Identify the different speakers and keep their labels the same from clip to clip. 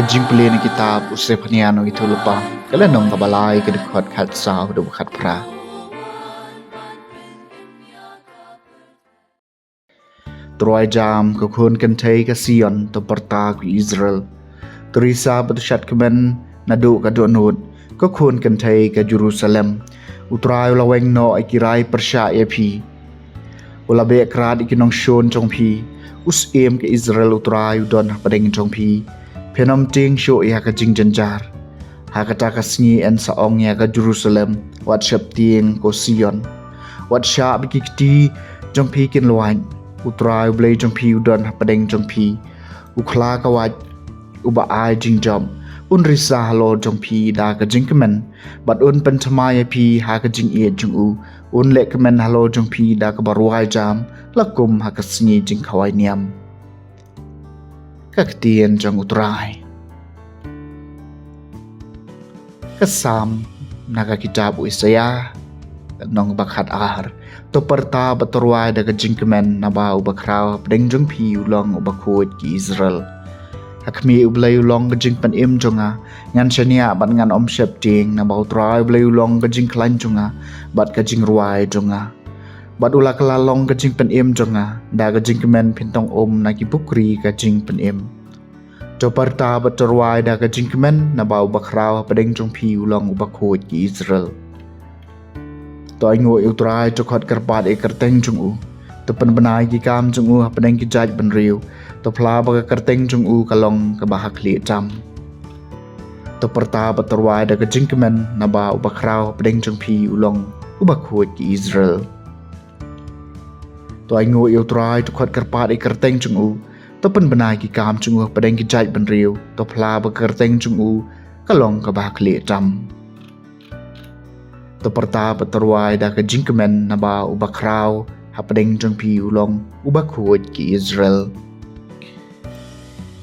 Speaker 1: Kajing peli ni kitab usai paniano itu lupa kalian nong kabalai ke dekat kat sah do kat pra Troy jam ke kun kentai ke Sion to perta ke Israel Terisa betushat kemen nadu ke donut ke kun kentai ke Jerusalem utrai laweng no akirai persya epi ula be krad ikinong shon chong pi us em ke Israel utrai udon padeng chong pi Penom ting show ya ka jing janjar. Hakata ka sngi en saong ya ka Jerusalem. Wat syap ting ko Sion. Wat syap bikikti jong pi kin luan. Utrai blay jong pi udon padeng jong pi. Ukla ka wat uba ai jing jom. Un risa halo jong pi da ka jing kemen. Bat un pentamaya pi ha ka jing iet jong u. Un lek kemen halo jong pi da ka baruai jam. Lakum ha ka sngi jing kawai niam. Kaktian jong utrai Kesam naga kitab Isaya nong bakhat ahar to perta batorwai daga jingkemen naba ubakraw pedeng jong pi ulong ubakut ki Israel Hakmi ublay ulong gajing pan im jonga ngan shania bat ngan om shep ting naba utrai ublay ulong gajing klan jonga bat gajing ruai jonga Bat ula kelalong gajing penim jonga, da gajing kemen pintong naki bukri gajing penim. Joparta baterwai da gajing kemen na bau bakraw padeng jong pi ulong ubakot ki Israel. To ingo utrai jokot kerpat kerteng jong u. To penbenai ki kam jong u padeng ki jaj benriu. To pla baga kerteng jong u kalong kabahak li jam. To perta baterwai da gajing kemen na bau bakraw padeng jong pi ulong ubakot ki Israel. To ingo utrai jokot kerpat kerteng jong u. To penbenai ki kam jong u padeng ki jaj benriu. To pla baga kerteng jong u kalong kabahak li jam. To perta baterwai da gajing kemen na bau bakraw hapadeng jong pi ulong ubakot ki Israel.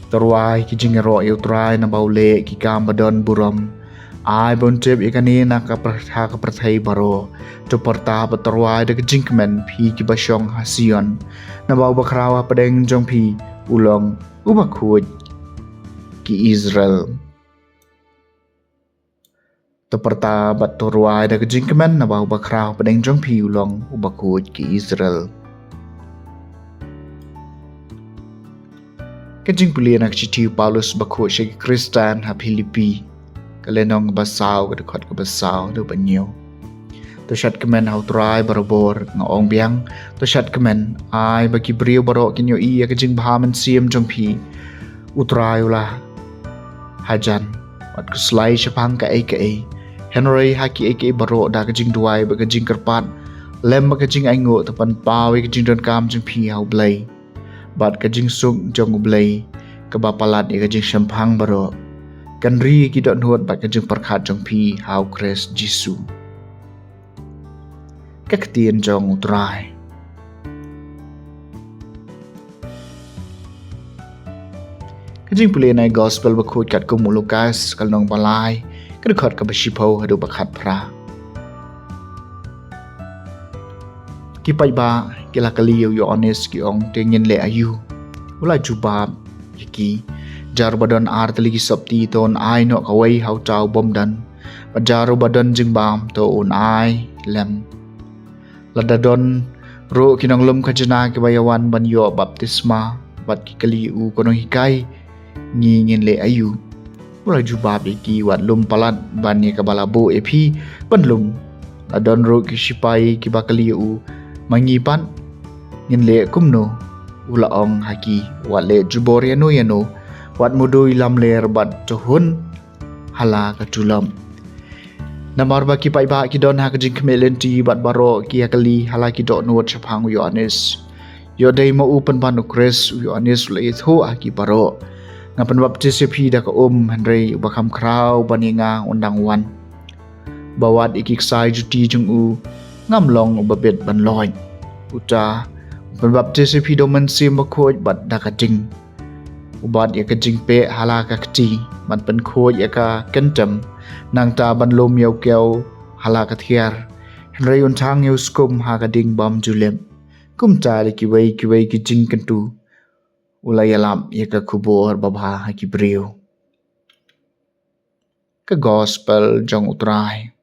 Speaker 1: Terwai ki jingero utrai na bau le ki kam badon buram. Ai bontep ikani na kapertha kaperthai baro. To perta baterwai da gajing kemen pi ki basyong Sion na bau bakraw hapadeng jong pi ulong ubakot ki Israel. To perta batorwai da gajing kemen na bau bakraw padeng jong pi ulong ubakot ki Israel. Kajing pulian ak citiu Paulus bakot siya ki Kristan ha Filipi. Kalenong basaw kadakot ka basaw do banyo. To syat kemen ha utray barabor nga ong biang. To syat kemen ay bagi brio baro kinyo iya kajing bahaman siyam jong pi. Utray ulah hajan. Wat kuslay siya pang ka ay. Henry haki ay baro da kajing duway bagajing kerpat. Lem bagajing aingo tapan pawi kajing don kam jong pi hau blay. Bat kajing sung jong ublay kabapalat i kajing syampang baro kanri kidot nuot bat kajing perkat jong pi hau kres Jisu kaktian jong utray kajing pulin ay gospel bakut kat kumu Lukas kalnong balay kadakot kabasipaw hadu bakat pra kipay ba kila kaliyo Yohanes ki ong tingin le ayu wala jubab ki jar badon artali ki sapti ton ai no kawai hau tau bomdan pajaru badon jing bam to un ai lem ladadon ro kinong lum kajana ki bayawan ban yo baptisma bat ki kaliu kono hikai ngingin le ayu wala jubab ki wat lum palat ban ni kabalabo epi ban lum ladon ro ki sipai ki bakaliu mangipan ngin le kumno ula ong haki wat le jubor yano wat mudoy lam ler bat tuhun hala katulam namar baki pai ba ki don ha kajing kmelenti bat baro ki akali hala ki dot nuot chapang Yohanes yo dei mo upan ban ukres Yohanes le itho aki baro ngapan baptis pi da ka Henry bakam kraw baninga undang wan bawat ikiksai juti jung u ngam long babet ban loy uta ban baptisi pidoman si makhoj bat dakajing ubat ya kajing pe hala ka kti man pan khoj ya ka kentam nang ta ban lom yau keu hala ka thiar henry un thang yu skum ha ka ding bam julem kum ta ki wei ki jing kan tu ulayalam ya ka kubor babha ha ki brio ka gospel jong utrai